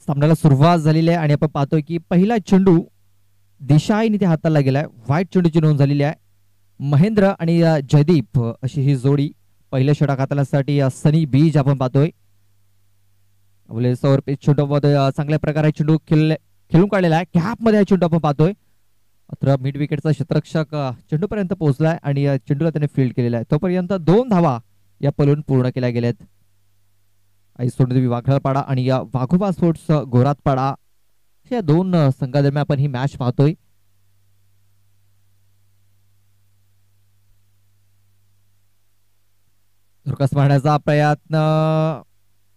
सामन्याला सुरुवात झालेली आहे आणि आपण पाहतोय की पहिला चेंडू दिशाईने ते हाताला गेलाय. वाईट चेंडूची नोंद झालेली आहे. महेंद्र आणि जयदीप अशी ही जोडी पहिल्या षटक हाताळण्यासाठी सनी बीज आपण पाहतोय. आपले सौर पिच चेंडूमध्ये चांगल्या प्रकारे चेंडू खेळून काढलेला आहे. कॅप मध्ये चेंडू आपण पाहतोय. मात्र मिड विकेटचा क्षेत्ररक्षक चेंडूपर्यंत पोहोचलाय आणि चेंडूला त्याने फील्ड केलेला आहे. तोपर्यंत 2 धावा या पलून पूर्ण केल्या गेल्यात. आई सोडदेवी वाघळपाडा आणि या वाघोबा स्पोर्ट्स गोरातपाडा या 2 संघादरम्यान आपण ही मॅच पाहतोय. धुरकस मारण्याचा प्रयत्न,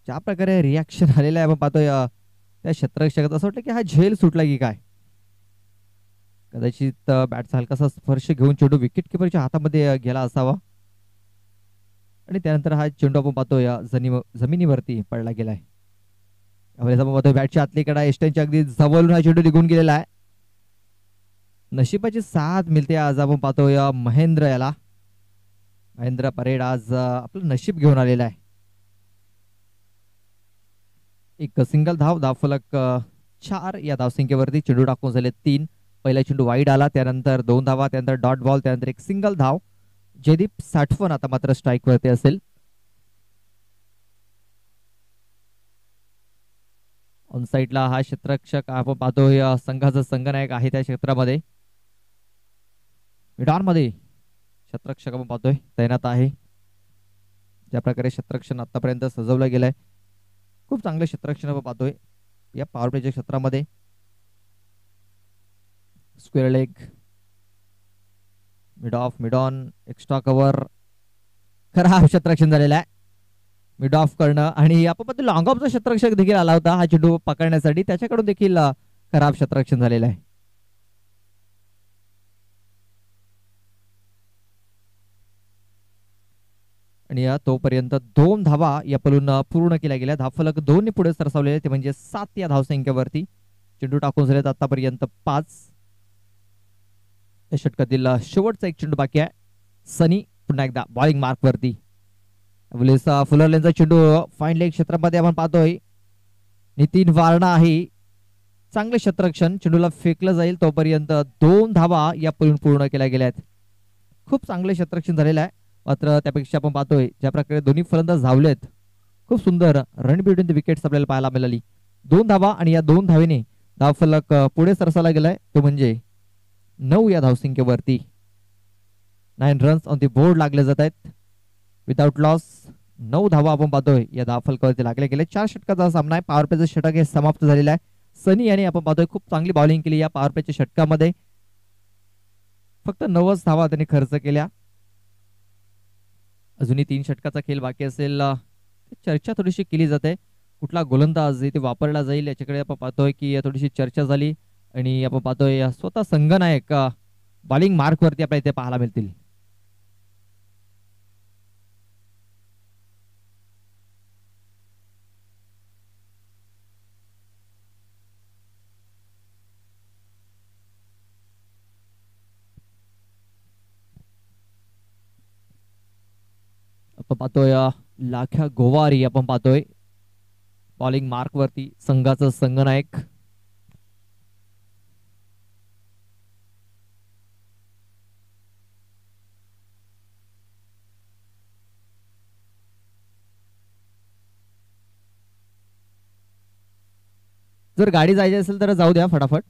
ज्या प्रकारे रिॲक्शन आलेलं आहे आपण पाहतोय त्या क्षेत्ररक्षकात असं वाटलं की हा झेल सुटला की काय. कदाचित बॅटचा हलकासा स्पर्श घेऊन चेंडू विकेट किपरच्या हातामध्ये गेला असावा आणि त्यानंतर हा चेंडू आपण पाहतोय जमिनीवरती पडला गेलाय. यावेळेस आपण पाहतोय बॅटच्या आतली कडा एस्टनच्या अगदी जवळून हा चेंडू निघून गेलेला आहे. नशिबाची साथ मिळते आज आपण पाहतोय महेंद्र याला. महेंद्र परेड आज आपलं नशीब घेऊन आलेला आहे. एक सिंगल धावफलक 4 या धावसंख्येवरती. चेंडू टाकून झाले 3. पहिला चेंडू वाईड आला, त्यानंतर 2 धावा, त्यानंतर डॉट बॉल, त्यानंतर एक सिंगल धाव. जयदीप साठवण आता मात्र स्ट्राईक वरती असेल. ऑन साईडला हा क्षेत्ररक्षक आपण पाहतोय संघाचा संघनायक आहे त्या क्षेत्रामध्ये. मिडॉन मध्ये क्षेत्ररक्षक आपण पाहतोय तैनात आहे. ज्या प्रकारे क्षेत्ररक्षण आतापर्यंत सजवलं गेलंय, खूप चांगलं क्षेत्ररक्षण आपण पाहतोय या पॉवर प्लेच्या क्षेत्रामध्ये. Square leg, mid on, extra cover, खराब क्षेत्ररक्षण झालेलं आहे. मिड ऑफ करणं आणि आपण पाहतो लॉंग ऑफचा क्षेत्ररक्षक देखील आला होता हा चेंडू पकडण्यासाठी, त्याच्याकडून देखील खराब क्षेत्ररक्षण झालेलं आहे. आणि तोपर्यंत 2 धावा या पलून पूर्ण केल्या गेल्या. धावफलक 2 ने पुढे सरसावलेले, ते म्हणजे 7 या धावसंख्येवरती. चेंडू टाकून झालेत आतापर्यंत 5. या षटकातील शेवटचा एक चेंडू बाकी आहे. सनी पुन्हा एकदा बॉलिंग मार्क वरती. फुलरलेनचा चेंडू फाईन लेग क्षेत्रामध्ये आपण पाहतोय. नितीन वारणा आहे. चांगले क्षेत्ररक्षण, चेंडूला फेकलं जाईल तोपर्यंत 2 धावा या पलून पूर्ण केल्या गेल्या आहेत. खूप चांगले क्षेत्ररक्षण झालेलं आहे. मात्र त्यापेक्षा आपण पाहतोय ज्या प्रकारे दोन्ही फलंदाज धावलेत, खूप सुंदर रन बिटवीन द विकेट्स आपल्याला पाहायला मिळाली. 2 धावा आणि या 2 धावेने धावफलक पुढे सरसावला गेलाय, तो म्हणजे 9 या धावसंख्येवरती. 9 रन्स ऑन द बोर्ड लागले जात आहेत. विदाउट लॉस 9 धावा आपण पाहतोय या धावफलकावरती लागले गेले. 4 षटकाचा सामना आहे. पॉवर प्लेचं षटक हे समाप्त झालेलं आहे. सनी याने आपण पाहतोय खूप चांगली बॉलिंग केली या पॉवर प्लेच्या षटकामध्ये. फक्त 9 धावा त्यांनी खर्च केल्या. अजूनही 3 षटकाचा खेळ बाकी असेल. चर्चा थोडीशी केली जाते, कुठला गोलंदाज इथे वापरला जाईल याच्याकडे आपण पाहतोय की थोडीशी चर्चा झाली आणि आपण पाहतोय स्वतः संघनायक बॉलिंग मार्क वरती आपल्याला इथे पाहायला मिळतील. आपण पाहतोय लाख्या गोवारी आपण पाहतोय बॉलिंग मार्क वरती, संघाचा संघनायक. जर गाडी जायची असेल तर जाऊ द्या फटाफट.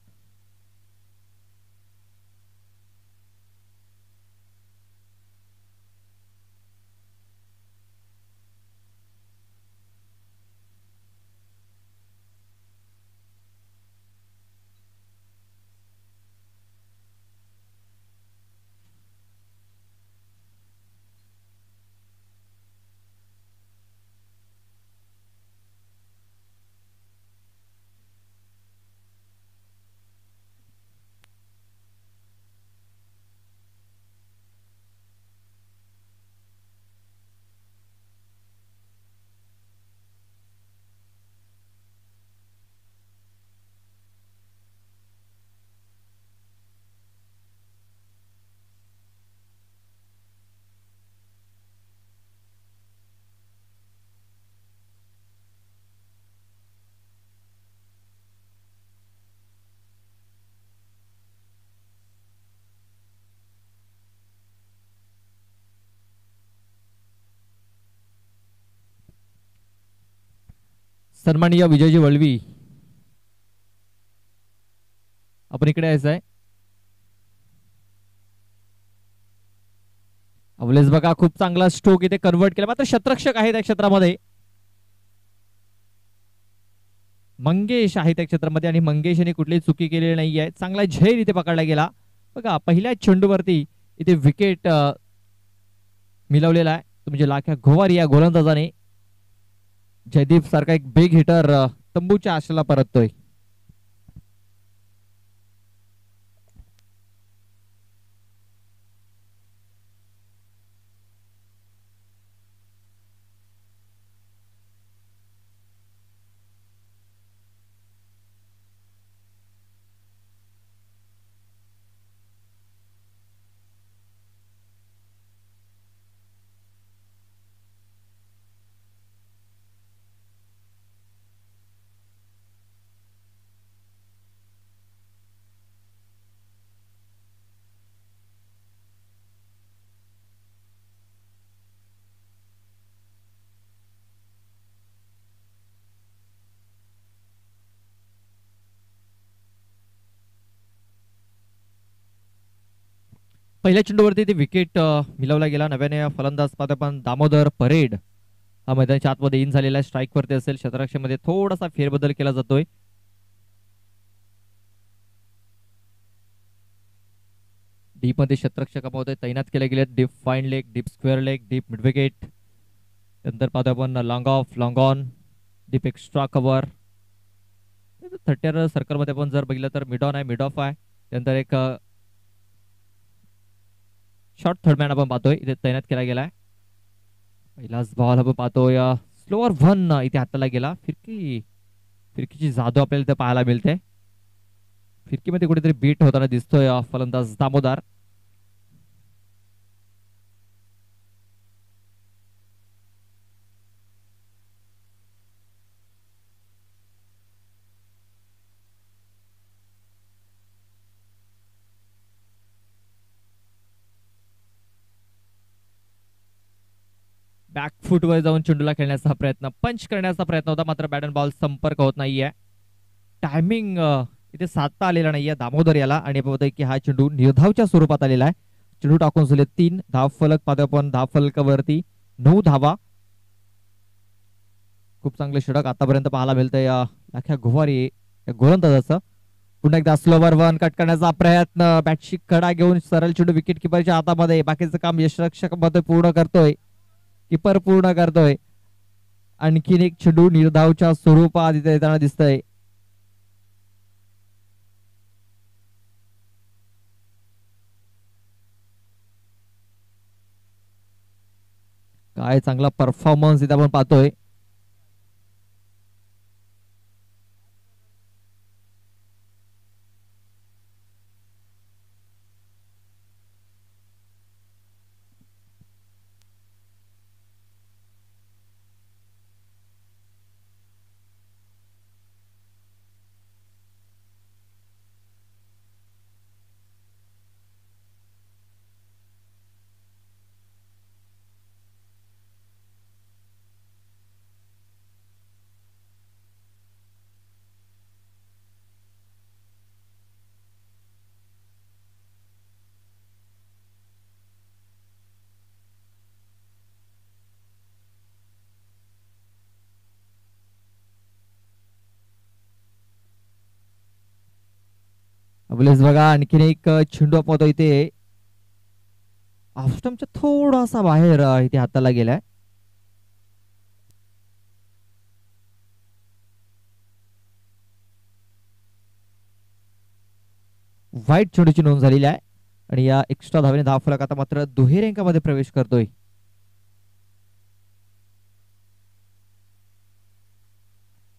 सन्माननीय विजयजी वळवी, आपण इकडे यायचं आहे. अवलेस बघा खूप चांगला स्ट्रोक इथे कन्वर्ट केला, मात्र शतरक्षक आहे त्या क्षेत्रामध्ये. मंगेश आहे त्या क्षेत्रामध्ये आणि मंगेश यांनी कुठलीही चुकी केलेली नाही आहे. चांगला झेल इथे पकडला गेला. बघा पहिल्या चेंडूवरती इथे विकेट मिळवलेला आहे. म्हणजे लाख्या घोवारी या गोलंदाजाने जयदीप सारखा एक बिग हिटर तंबूच्या आशेला परततोय. पहिल्या चेंडूवरती ते विकेट मिळवला गेला. नव्याने फलंदाज पाहतो आपण दामोदर परेड हा मैदानाच्या आतमध्ये इन झालेला आहे. स्ट्राईक वरती असेल. क्षेत्ररक्षणामध्ये थोडासा फेरबदल केला जातोय. डीप मध्ये क्षेत्ररक्षकामध्ये तैनात केले गेले. Deep fine leg, deep square leg, deep mid wicket. नंतर पाहतो आपण long of, long on, deep extra cover. 30 circle मध्ये आपण जर बघितलं तर मिड ऑन आहे, मिड ऑफ आहे. त्यानंतर एक शॉर्ट थर्डमॅन आपण पाहतोय इथे तैनात केला गेलाय. पहिलाच बॉल आपण पाहतोय स्लोअर वन इथे हाताला गेला. फिरकीची जादू आपल्याला इथे पाहायला मिळते. फिरकीमध्ये कुठेतरी बीट होताना दिसतोय फलंदाज दामोदर. बॅकफूट वर जाऊन चेंडूला खेळण्याचा प्रयत्न, पंच करण्याचा प्रयत्न होता, मात्र बॅट अँड बॉल संपर्क होत नाहीये. टायमिंग इथे साधता आलेला नाहीये दामोदर याला. आणि बघतोय की हा चेंडू निर्धावच्या स्वरूपात आलेला आहे. चेंडू टाकून झाले 3 धाव फलक. पाहतो आपण धाव फलकावरती 9 धावा. खूप चांगले षटक आतापर्यंत पाहायला मिळतंय लाख्या घोवारी गोलंदाजाचं. पुन्हा एकदा स्लोवर वन कट करण्याचा प्रयत्न, बॅटशी कडा घेऊन सरळ चेंडू विकेट किपरच्या हातामध्ये. बाकीचं काम यशरक्षक मध्ये पूर्ण करतोय, किपर पूर्ण करतोय. आणखीन एक चेंडू निर्धावच्या स्वरूपात इथे येताना दिसतंय. काय चांगला परफॉर्मन्स इथे आपण पाहतोय. अबलेस बघा आणखीन एक चेंडू पाहतो इथे ऑफस्टमच्या थोडासा बाहेर इथे हाताला गेलाय. व्हाईट चेंडूची नोंद झालेली आहे. आणि या एक्स्ट्रा धावेने धाव फलक आता मात्र दुहेरी अंकामध्ये प्रवेश करतोय.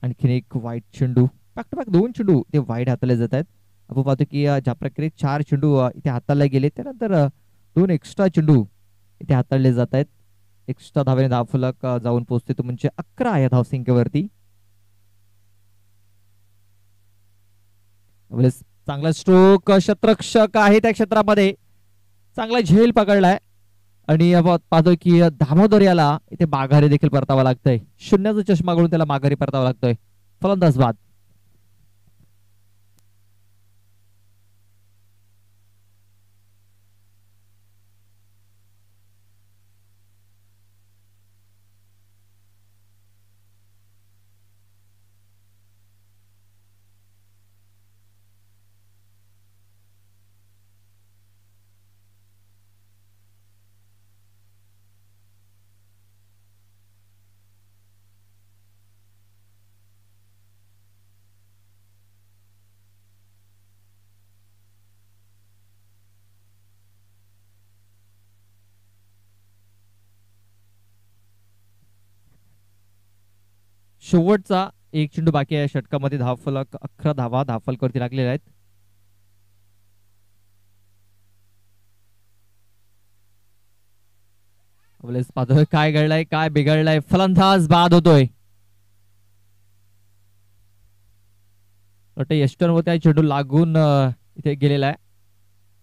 आणखीन एक व्हाईट चेंडू, बॅक टू बॅक 2 चेंडू ते व्हाईट हाताले जात आहेत. आपण पाहतो की ज्या प्रकारे 4 चेंडू इथे हाताळले गेले, त्यानंतर 2 एक्स्ट्रा चेंडू इथे हाताळले जात आहेत. एक्स्ट्रा धावेने धाव फलक जाऊन पोहोचते तो म्हणजे 11 या धावसंख्येवरती. चांगला स्ट्रोक, क्षेत्ररक्षक आहे त्या क्षेत्रामध्ये, चांगला झेल पकडलाय. आणि आपण पाहतोय की दामोदर याला इथे माघारी देखील परतावं लागतंय. शून्याचा चष्मा घालून त्याला माघारी परतावा लागतोय. फलंदाज बाद. शेवटचा एक चेंडू बाकी आहे षटकामध्ये. धावफलक 11 धावा धावफलकावरती लागलेल्या आहेत. पाहतोय काय घडलंय, काय बिघडलंय. फलंदाज बाद होतोय. यस्टन व त्या चेंडू लागून इथे गेलेला आहे.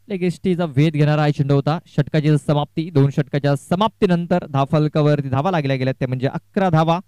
लेगेस्टीचा वेध घेणारा हा चेंडू होता. षटकाची समाप्ती. 2 षटकाच्या समाप्तीनंतर धावफलकावरती धावा लागल्या गेल्या त्या म्हणजे 11 धावा.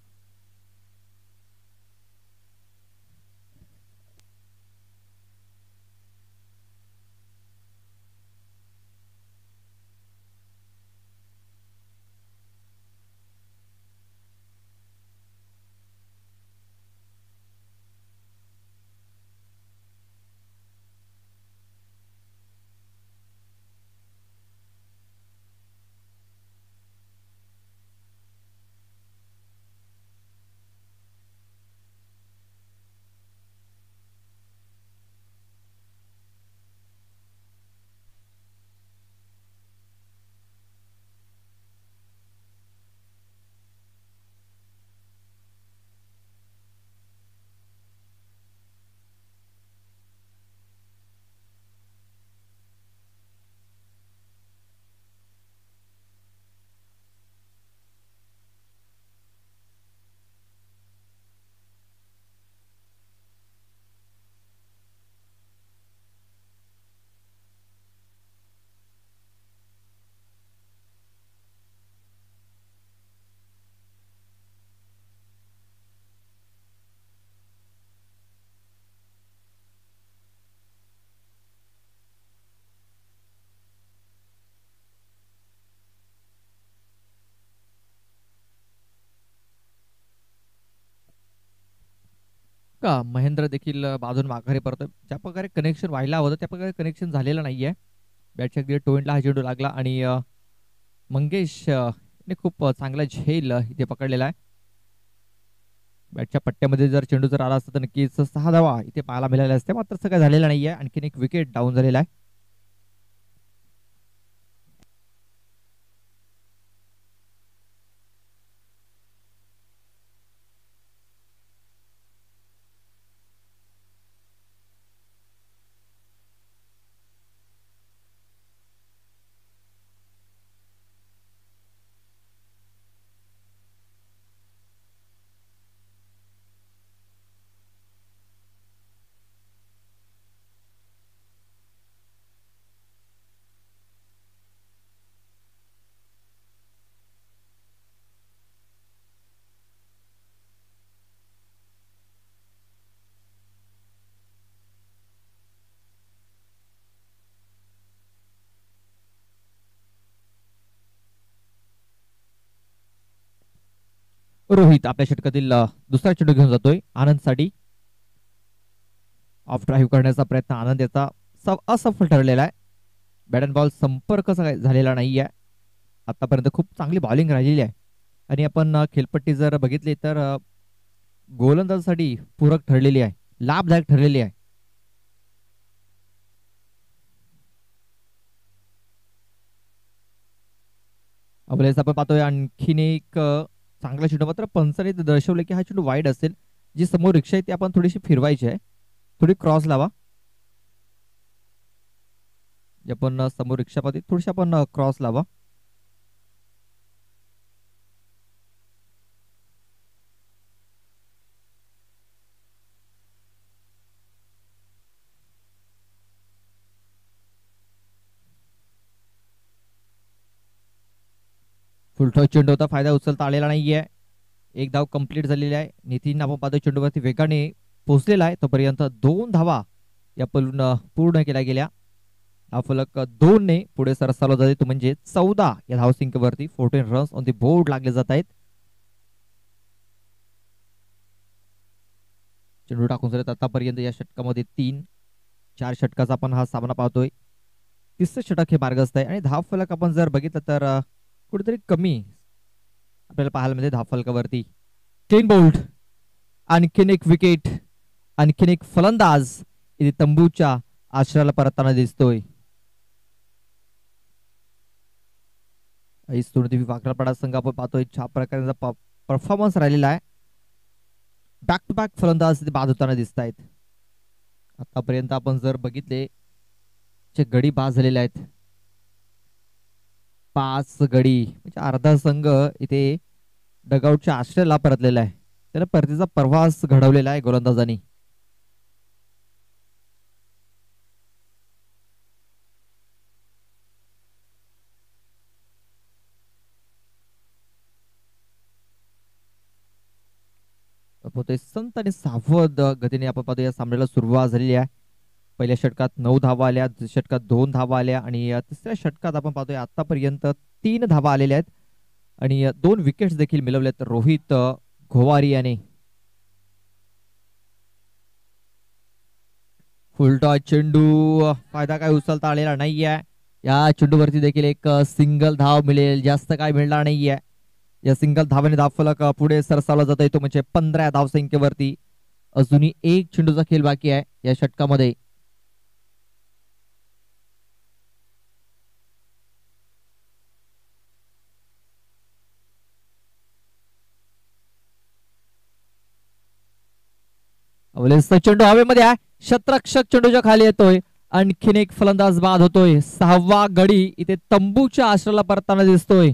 का महेंद्र देखील बाजून माघारी परतोय. ज्या प्रकारे कनेक्शन व्हायला हवं त्या प्रकारे कनेक्शन झालेलं नाहीये. बॅटच्या अगदी टोइंटला हा चेंडू लागला आणि मंगेश ने खूप चांगला झेल इथे पकडलेला आहे. बॅटच्या पट्ट्यामध्ये जर चेंडू जर आला असता तर नक्कीच 6 धावा इथे पाहायला मिळाल्या असत्या. मात्र असं काय झालेलं नाहीये. आणखीन एक विकेट डाऊन झालेला आहे. रोहित आपल्या षटकातील दुसरा चेंडू घेऊन जातोय आनंदसाठी. ऑफ ड्राईव्ह करण्याचा प्रयत्न आनंद याचा असफल ठरलेला आहे. बॅट अँड बॉल संपर्क झालेला नाहीये. आतापर्यंत खूप चांगली बॉलिंग राहिलेली आहे आणि आपण खेळपट्टी जर बघितली तर गोलंदाजासाठी पूरक ठरलेली आहे, लाभदायक ठरलेली आहे. अवलेस आपण पाहतोय आणखीन एक चांगला चेंडू. मात्र पंचाने दर्शवले की हा चेंडू वाईड असेल. जी समोर रिक्षा आहे ती आपण थोडीशी फिरवायची आहे. थोडी क्रॉस लावा. जे आपण समोर रिक्षामध्ये थोडीशी आपण क्रॉस लावा. फुलटॉस चेंडू होता, फायदा उचलता आलेला नाहीये. एक धाव कंप्लीट झालेली आहे. नितीन आपण पाहतो चेंडूवरती वेगाने पोहोचलेला आहे. तोपर्यंत 2 धावा या पूर्ण केल्या गेल्या. हा फलक 2 ने पुढे सरसावला जाते, तो म्हणजे 14 या धावसंख्येवरती 14 रन्स ऑन द बोर्ड लागले जात आहेत. चेंडू टाकून झालेत आतापर्यंत या षटकामध्ये 4 षटकाचा आपण हा सामना पाहतोय. तिसरं षटक हे मार्गस्थ आहे आणि धाव फलक आपण जर बघितलं तर कुठेतरी कमी आपल्याला पाहायला मिळते. धाव फलकावरती क्लीन बोल्ड, आणखीन एक विकेट, आणखीन एक फलंदाज इथे तंबूच्या आश्रयाला परतताना दिसतोय. वाकरापाडा संघ आपण पाहतोय छान प्रकारचा परफॉर्मन्स राहिलेला आहे. बॅक टू बॅक फलंदाज बाद होताना दिसत आहेत. आतापर्यंत आपण जर बघितले गडी बाद झालेले आहेत. 5 गडी म्हणजे अर्धा संघ इथे डगआउटच्या आश्रयाला परतलेला आहे. त्याला परतीचा प्रवास घडवलेला आहे गोलंदाजांनी. संत आणि सावध गतीने आपण पाहतो या सामन्याला सुरुवात झालेली आहे. पहिल्या षटकात 9 धावा आल्या, दुसऱ्या षटकात 2 धावा आल्या आणि तिसऱ्या षटकात आपण पाहतोय आतापर्यंत 3 धावा आलेल्या आहेत आणि 2 विकेट्स देखील मिळवल्यात रोहित घोवारी याने. फुलटॉस चेंडू, फायदा काय उचलता आलेला नाहीये. या चेंडूवरती देखील एक सिंगल धाव मिळेल, जास्त काय मिळणार नाहीये. या सिंगल धावाने धावफलक पुढे सरसावला जात आहे, तो म्हणजे 15 धावसंख्येवरती. अजूनही एक चेंडूचा खेळ बाकी आहे या षटकामध्ये. चेंडू हवेमध्ये आहे, शतरक्षक चेंडूच्या खाली येतोय, आणखीन एक फलंदाज बाद होतोय. 6वा गडी इथे तंबूच्या आश्रयाला परतताना दिसतोय.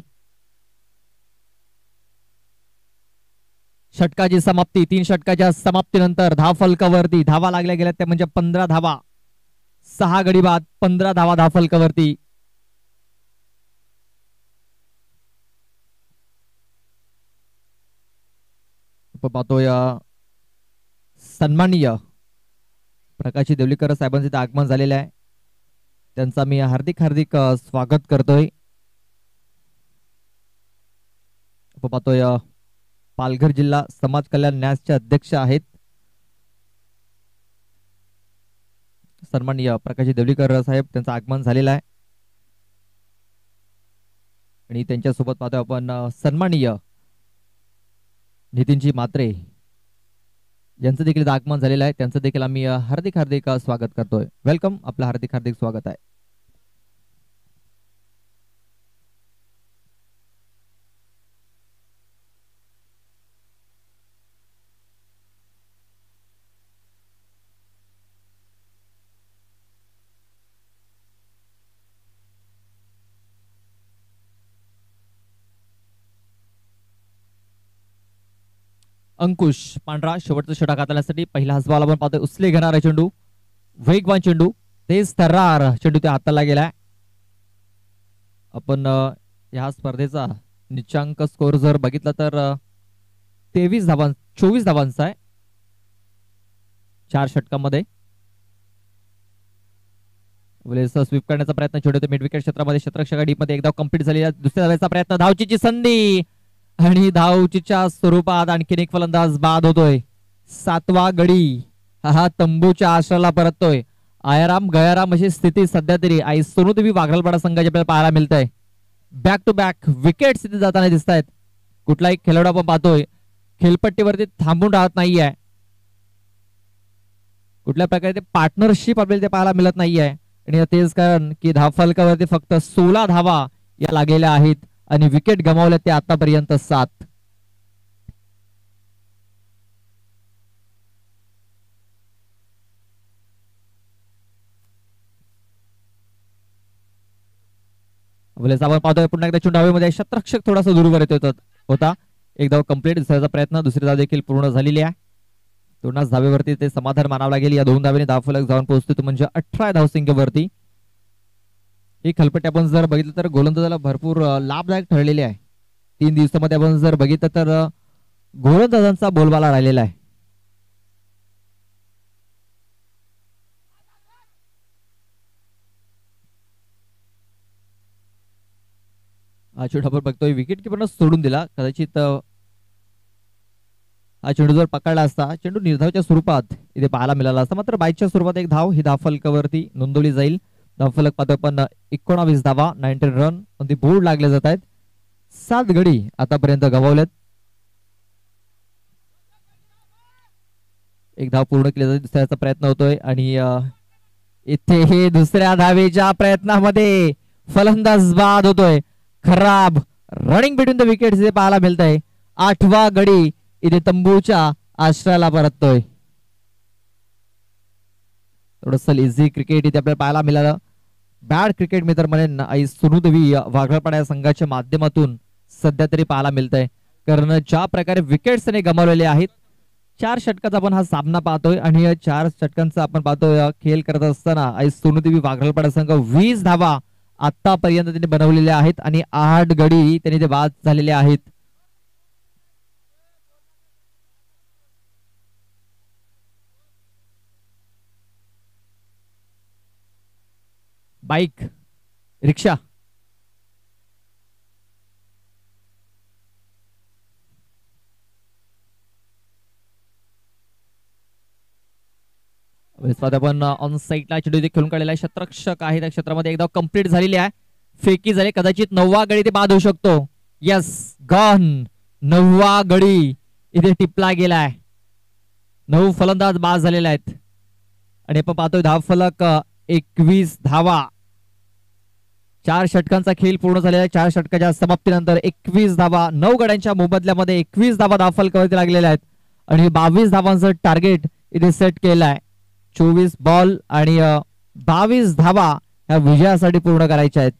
षटकाची समाप्ती, 3 षटकाच्या समाप्तीनंतर धाव फलकावरती धावा लागल्या गेल्या त्या म्हणजे 15 धावा. 6 गडी बाद, 15 धावा धाव फलकावरती. पाहतोय सन्माननीय प्रकाश देवलीकर साहेबांचे आगमन झालेले आहे. त्यांचा मी हार्दिक स्वागत करतोय. पाहतोय पालघर जिल्हा समाज कल्याण न्यासचे अध्यक्ष आहेत सन्माननीय प्रकाश देवलीकर साहेब, त्यांचं आगमन झालेलं आहे. आणि त्यांच्यासोबत पाहतोय आपण सन्माननीय नितीनजी म्हात्रे यांचं देखील आगमन झालेलं आहे. त्यांचं देखील आम्ही हार्दिक स्वागत करतोय. वेलकम, आपलं हार्दिक स्वागत आहे. अंकुश पांढरा शेवटचा षटक हाताळण्यासाठी पहिला हसबाल आपण पाहतोय. उचले घेणारा चेंडू, वेगवान चेंडू, तेज तर्रार चेंडू त्या हाताला गेलाय. आपण या स्पर्धेचा निचांक स्कोर जर बघितला तर 24 धावांचा आहे 4 षटकांमध्ये. स्वीप करण्याचा प्रयत्न चेंडू मिड विकेट क्षेत्रामध्ये क्षेत्ररक्षक डीपमध्ये एकदा कंप्लीट झाली. दुसऱ्या धावेचा प्रयत्न, धावचीची संधी आणि धावचीच्या स्वरूपात आणखीन एक फलंदाज बाद होतोय. 7वा गडी हा तंबूच्या आश्रयाला परततोय. आयाराम गयाराम अशी स्थिती सध्या तरी आई सोनूदेवी वाघरालपाडा संघाची आपल्याला पाहायला मिळत आहे. बॅक टू बॅक विकेट्स इथे जाताना दिसत आहेत. कुठलाही खेळाडू आपण पाहतोय खेळपट्टीवरती थांबून राहत नाहीये. कुठल्या प्रकारे ते पार्टनरशिप आपल्याला ते पाहायला मिळत नाहीये. आणि तेच कारण की धावफलकावरती फक्त 16 धावा या लागलेल्या आहेत आणि विकेट गमावल्या ते आतापर्यंत 7. आपण पाहतोय पुन्हा एकदा चेंडू हवेमध्ये, क्षेत्ररक्षक थोडासा दूरवर येत होता. एक धाव कंप्लीट दुसऱ्याचा प्रयत्न, दुसरी धाव देखील पूर्ण झालेली आहे. 2 धावेवरती ते समाधान मानावं लागेल. या 2 धावेने धावफलक जाऊन पोहोचतो तो म्हणजे 18 धावसंख्येवरती. ही खलपट्टी आपण जर बघितलं तर गोलंदाजाला भरपूर लाभदायक ठरलेली आहे. 3 दिवसामध्ये आपण जर बघितलं तर गोलंदाजांचा बोलबाला राहिलेला आहे. हा चेंडू आपण बघतोय विकेट किपरनं सोडून दिला. कदाचित हा चेंडू जर पकडला असता चेंडू निर्धावच्या स्वरूपात इथे पाहायला मिळाला असता, मात्र बाईकच्या स्वरूपात एक धाव ही धावफलकावरती नोंदवली जाईल. धावफलक पाहतोय पण 19 धावा 19 रन ती बोर्ड लागले जात आहेत. 7 गडी आतापर्यंत गमावलेत. एक धाव पूर्ण केली जाते, दुसऱ्याचा प्रयत्न होतोय आणि इथे हे दुसऱ्या धावेच्या प्रयत्नामध्ये फलंदाज बाद होतोय. खराब रनिंग बिटवीन द विकेट्स इथे पाहायला मिळत आहे. 8वा गडी इथे तंबूच्या आश्रयाला परततोय. थोडस इझी क्रिकेट इथे आपल्याला पाहायला मिळालं. बॅड क्रिकेट मी तर म्हणेन आई सुनुदेवी वाघळपाडा या संघाच्या माध्यमातून सध्या तरी पाहायला मिळत आहे. कारण ज्या प्रकारे विकेट्स त्याने गमावलेले आहेत, 4 षटकाचा आपण हा सामना पाहतोय आणि या 4 षटकांचा आपण पाहतोय खेळ करत असताना आई सोनुदेवी वाघळपाडा संघ 20 धावा आतापर्यंत त्यांनी बनवलेल्या आहेत आणि 8 गडी त्यांनी ते बाद झालेले आहेत. बाईक रिक्षा आपण ऑन साईडला चेंडू खेळून काढलेला आहे. क्षेत्ररक्षक आहे त्या क्षेत्रामध्ये एकदा कंप्लीट झालेली आहे. फेकी झाली, कदाचित 9वा गडी ते बाद होऊ शकतो. यस गन 9वा गडी इथे टिपला गेलाय. 9 फलंदाज बाद झालेले आहेत आणि आपण पाहतोय धाव फलक 21 धावा. 4 षटकांचा खेळ पूर्ण झालेला आहे. 4 षटकाच्या समाप्तीनंतर 21 धावा 9 गड्यांच्या मोबदल्यामध्ये 21 धावा धाव फलकावरती लागलेल्या आहेत आणि 22 धावांचं टार्गेट इथे सेट केलं आहे. 24 बॉल आणि 22 धावा ह्या विजयासाठी पूर्ण करायच्या आहेत.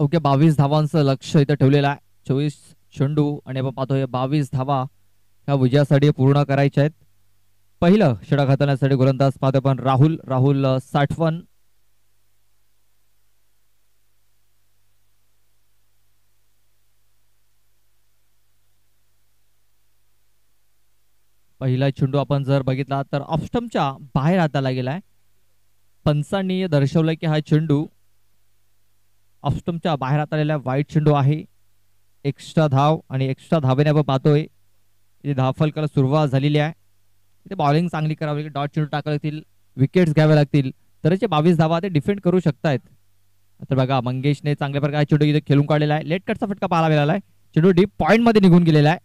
ओके 22 धावांचं लक्ष इथं ठेवलेलं आहे. 24 चेंडू आणि आपण पाहतोय 22 धावा ह्या विजयासाठी पूर्ण करायच्या आहेत. पहिलं षटक हाताळण्यासाठी गोलंदाज पाहतोय आपण राहुल राहुल साठवण. पहिला चेंडू आपण जर बघितला तर ऑफस्टमच्या बाहेर हाताला गेलाय. पंचांनी दर्शवलंय की हा चेंडू ऑफस्टमच्या बाहेर हाताळलेला वाईट चेंडू आहे. एक्स्ट्रा धाव आणि एक्स्ट्रा धावेने आपण पाहतोय इथे धावफलकाला सुरुवात झालेली आहे. इथे बॉलिंग चांगली करावी लागेल, डॉट चेंडू टाकावे लागतील, विकेट्स घ्यावे लागतील तरच 22 धावा ते डिफेंड करू शकतायत. तर बघा मंगेशने चांगल्या प्रकारे चेंडू इथे खेळून काढलेला आहे. लेट कटचा फटका पाहायला मिळाला आहे. चेंडू डीप पॉइंट मध्ये निघून गेलेला आहे.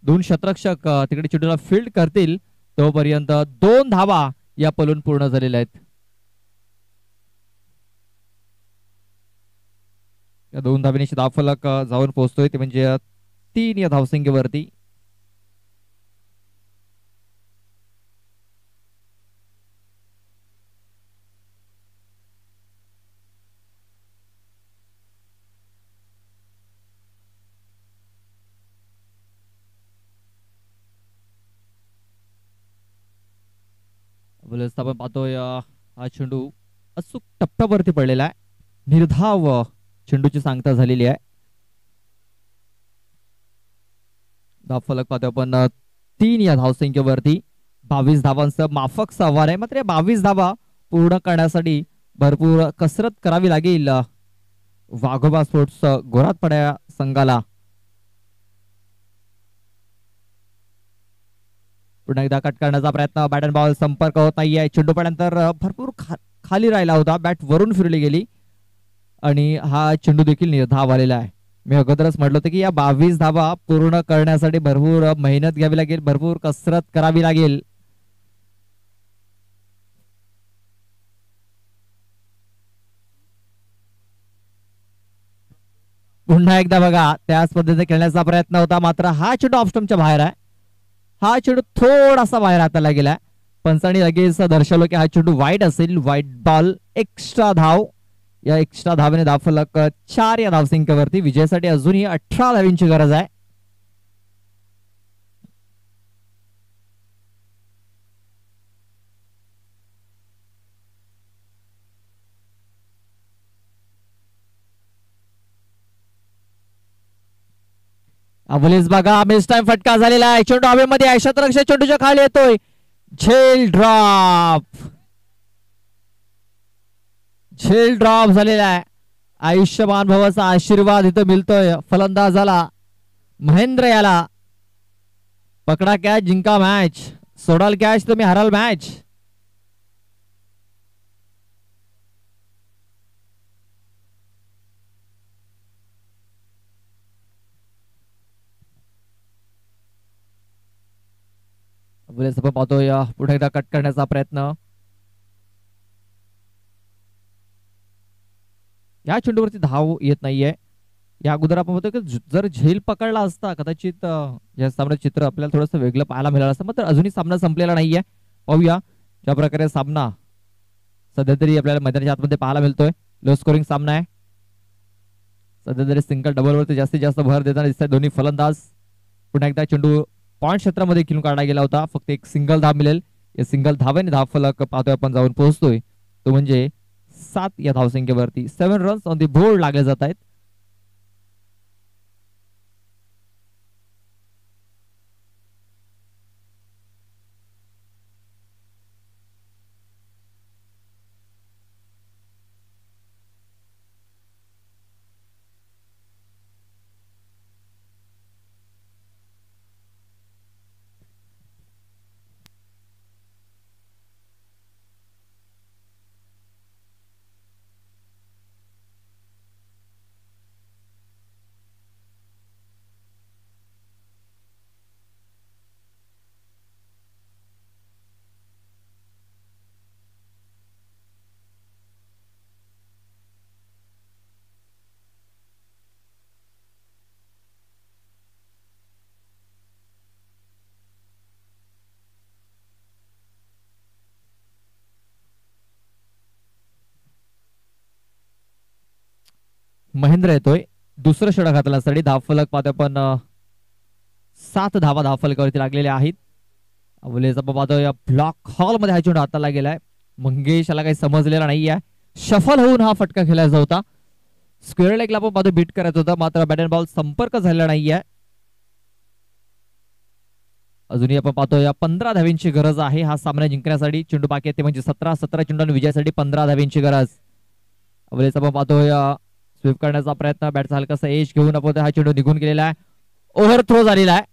दोन शतरक्षक तिकडे चेंडूला फील्ड करतील तोपर्यंत 2 धावा या पलून पूर्ण झालेल्या आहेत. या 2 धावेने धावफलक जाऊन पोहोचतोय ते म्हणजे 3 या धावसंख्येवरती. आपण पाहतोय हा चेंडू अचूक टप्प्यावरती पडलेला आहे. निर्धाव चेंडूची सांगता झालेली आहे. धावफलक पाहतोय आपण 3 या धावसंख्येवरती. 22 धावांचं माफक आव्हान आहे. मात्र 22 धावा पूर्ण करण्यासाठी भरपूर कसरत करावी लागेल वाघोबा स्पोर्ट्स गोरातपाड्या संघाला. पुन्हा एकदा कट करण्याचा प्रयत्न, बॅट अँड बॉल संपर्क होत नाहीये. चेंडू पडल्यानंतर भरपूर खाली राहिला होता, बॅट वरून फिरली गेली आणि हा चेंडू देखील निर्धाव आलेला आहे. मी अगोदरच म्हटलं होतं की या 22 धावा पूर्ण करण्यासाठी भरपूर मेहनत घ्यावी लागेल, भरपूर कसरत करावी लागेल. पुन्हा एकदा बघा त्याच पद्धतीने खेळण्याचा प्रयत्न होता, मात्र हा चेंडू ऑफस्टमच्या बाहेर आहे. हा चेंडू थोडासा बाहेर हाताला गेला. पंचांनी लगेच दर्शवलं की हा चेंडू वाईट असेल, वाईट बॉल. एक्स्ट्रा धाव. या एक्स्ट्रा धावेने धावफलक 4 या धावसंख्येवरती. विजयासाठी अजूनही 18 धावींची गरज आहे. अबोलीस बघा मिस टाइम फटका झालेला आहे. चेंडू हवेमध्ये आहे, शतरक्षक चेंडूच्या खाली येतोय. झेल ड्रॉप. झेल ड्रॉप झालेला आहे. आयुष्यमान भवाचा आशीर्वाद इथं मिळतोय फलंदाजाला. महेंद्र याला पकडा कॅच जिंका मॅच, सोडाल कॅच तुम्ही हराल मॅच. आपण पाहतोय पुढे एकदा कट करण्याचा प्रयत्न. या चेंडूवरती धाव येत नाहीये. या अगोदर आपण म्हणतो की जर झेल पकडला असता कदाचित या सामन्याचं चित्र आपल्याला थोडंसं वेगळं पाहायला मिळालं असतं. मात्र अजूनही सामना संपलेला नाहीये. पाहूया ज्या प्रकारे सामना सध्या तरी आपल्याला मैदानाच्या आतमध्ये पाहायला मिळतोय. लो स्कोरिंग सामना आहे. सध्या तरी सिंगल डबल वरती जास्तीत जास्त भर देताना दिसतात दोन्ही फलंदाज. पुन्हा एकदा चेंडू पॉइंट क्षेत्रामध्ये खेळून काढला गेला होता. फक्त एक सिंगल धाव मिळेल. या सिंगल धावेने धाव फलक पाहतोय आपण जाऊन पोहोचतोय तो म्हणजे 7 या धावसंख्येवरती. 7 रन्स ऑन दी बोर्ड लागले जात आहेत. महेंद्र येतोय, दुसरं षटक हाताळण्यासाठी. धावफलक पाहतो आपण 7 धावा धावफलकावरती लागलेल्या आहेत. अवलेचा पाहतो या ब्लॉक हॉल मध्ये हा चेंडू हाताला गेलाय. मंगेश याला काही समजलेला नाहीये. शफल होऊन हा फटका खेळायचा होता. स्क्वेअर लेगला पण पाहतो बीट करायचा होता, मात्र बॅट अँड बॉल संपर्क झालेला नाहीये. अजूनही आपण पाहतो या 15 धावींची गरज आहे हा सामना जिंकण्यासाठी. चेंडू बाकी आहे ते म्हणजे 17 चेंडू विजयासाठी 15 धावींची गरज. अवलेचा पण पाहतो या स्वीप करण्याचा प्रयत्न, बॅटचा हलकासा एज घेऊन आपण हा चेंडू निघून गेलेला आहे. ओव्हर थ्रो झालेला आहे.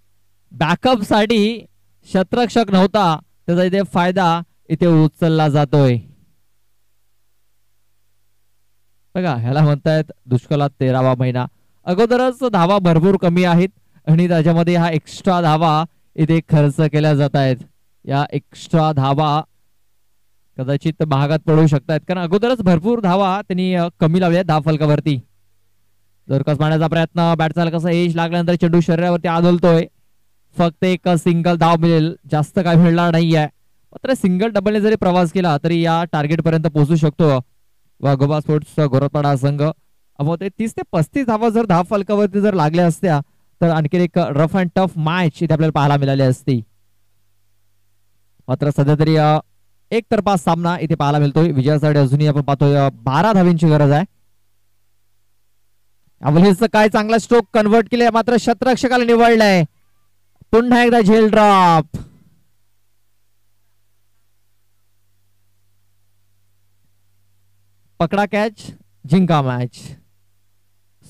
बॅकअप साठी शतरक्षक नव्हता, त्याचा इथे फायदा इथे उचलला जातोय. बघा ह्याला म्हणतायत दुष्काळात 13वा महिना. अगोदरच धावा भरपूर कमी आहेत आणि त्याच्यामध्ये हा एक्स्ट्रा धावा इथे खर्च केल्या जात आहेत. या एक्स्ट्रा धावा कदाचित महागात पडू शकतात, कारण अगोदरच भरपूर धावा त्यांनी कमी लावल्या धाव फलकावरती. जोरकस मारण्याचा प्रयत्न, बॅटचा हलकासा एज लागल्यानंतर चेंडू शरीरावरती आदळतोय. फक्त एक सिंगल धाव मिळेल, जास्त काय मिळणार नाहीये. मात्र सिंगल डबलने जरी प्रवास केला तरी या टार्गेट पर्यंत पोहोचू शकतो वाघोबा स्पोर्ट्स गोरखपाडा संघ. 30 ते 35 धावा जर धाव फलकावरती जर लागल्या असत्या तर आणखी एक रफ अँड टफ मॅच इथे आपल्याला पाहायला मिळाली असती. मात्र सध्या तरी एकतर्फा सामना इथे पाहायला मिळतोय. विजयासाठी अजूनही आपण पाहतोय 12 धावींची गरज आहे. अवलेचं काय चांगला स्ट्रोक कन्वर्ट केले, मात्र शतरक्षकाला निवडलंय. पुन्हा एकदा झेल ड्रॉप. पकडा कॅच जिंका मॅच,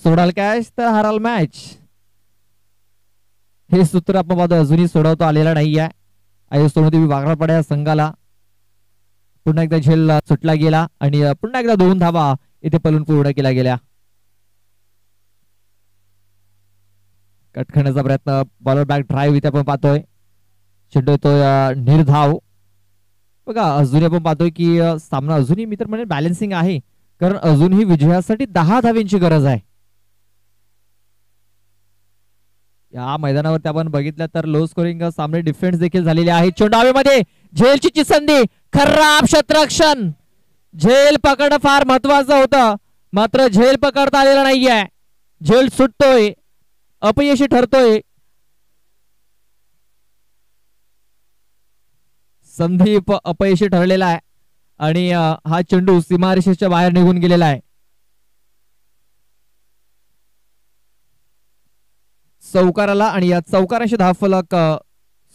सोडाल कॅच तर हराल मॅच. हे सूत्र आपण पाहतो अजूनही सोडवतो आलेला नाहीये. आयुष सोनदेवी वाघरापाडा या संघाला पुन्हा एकदा झेल सुटला गेला आणि पुन्हा एकदा 2 धावा इथे पलून पूर्ण केल्या गेल्या. कट करण्याचा प्रयत्न, बॉलर बॅक ड्राईव्ह इथे आपण पाहतोय. चेंडू येतोय निर्धाव. बघा अजूनही आपण पाहतोय की सामना अजूनही मी तर म्हणजे बॅलन्सिंग आहे, कारण अजूनही विजयासाठी 10 धावींची गरज आहे. या मैदानावरती आपण बघितलं तर लो स्कोरिंग सामने डिफेन्स देखील झालेले आहे. चेंडू हवेमध्ये, झेलची संधी, खराब क्षेत्ररक्षण. झेल पकडणं फार महत्वाचं होतं, मात्र झेल पकडता आलेला नाहीये. झेल सुटतोय, अपयशी ठरतोय. संदीप अपयशी ठरलेला आहे आणि हा चेंडू सीमारेषेच्या बाहेर निघून गेलेला आहे. चौकाराला आणि या चौकाराशी धावफलक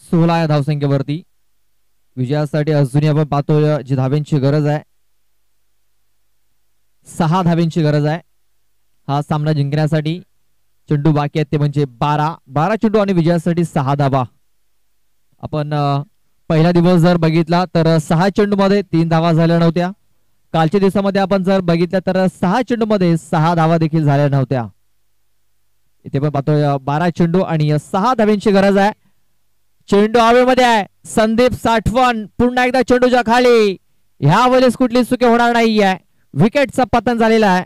16 या धावसंख्येवरती. विजयासाठी अजूनही आपण पाहतोय जी धाव्यांची गरज आहे 6 धाव्यांची गरज आहे हा सामना जिंकण्यासाठी. चेंडू बाकी आहेत ते म्हणजे 12 चेंडू आणि विजयासाठी 6 धावा. आपण पहिला दिवस जर बघितला तर 6 चेंडू मध्ये 3 धावा झाल्या नव्हत्या. कालच्या दिवसामध्ये आपण जर बघितलं तर 6 चेंडू मध्ये 6 धावा देखील झाल्या नव्हत्या. इथे पण पाहतोय 12 चेंडू आणि 6 धाव्यांची गरज आहे. चेंडू हवेमध्ये आहे, संदीप साठवण पुन्हा एकदा चेंडूच्या खाली. ह्या वेळेस कुठली चुकी होणार नाहीये. विकेटचा पतन झालेला आहे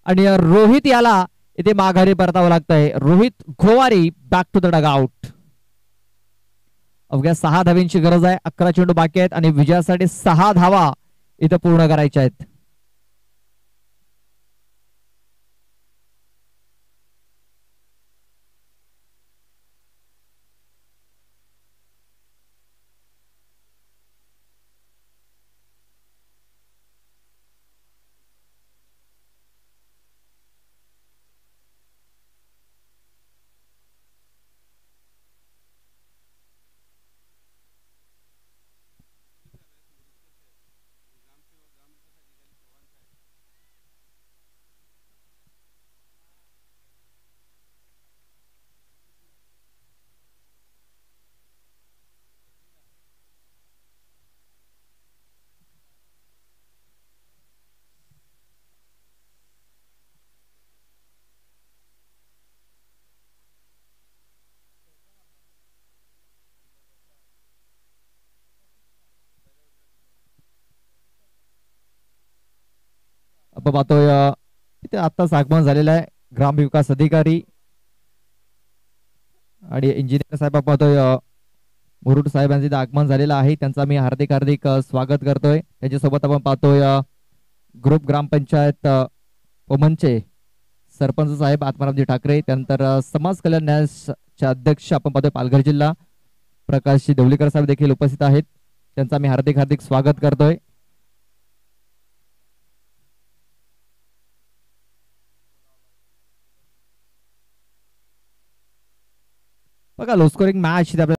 आणि रोहित याला इथे माघारी परतावं लागतंय. Rohit Gowari back to the dugout. अवघ्या 6 धावींची गरज आहे. 11 चेंडू बाकी आहेत आणि विजयासाठी 6 धावा इथे पूर्ण करायच्या आहेत. आपण पाहतोय इथे आत्ताच आगमन झालेलं आहे ग्रामविकास अधिकारी आणि इंजिनियर साहेब. आपण पाहतोय मुरुड साहेबांचे इथे आगमन झालेलं आहे, त्यांचा मी हार्दिक हार्दिक स्वागत करतोय. त्याच्यासोबत आपण पाहतोय ग्रुप ग्रामपंचायत पमनचे सरपंच साहेब आत्मारामजी ठाकरे, त्यानंतर समाज कल्याण न्यासचे अध्यक्ष आपण पाहतोय पालघर जिल्हा प्रकाशजी ढवळीकर साहेब देखील उपस्थित आहेत. त्यांचा मी हार्दिक हार्दिक स्वागत करतोय. बघा लो स्कोरिंग मॅच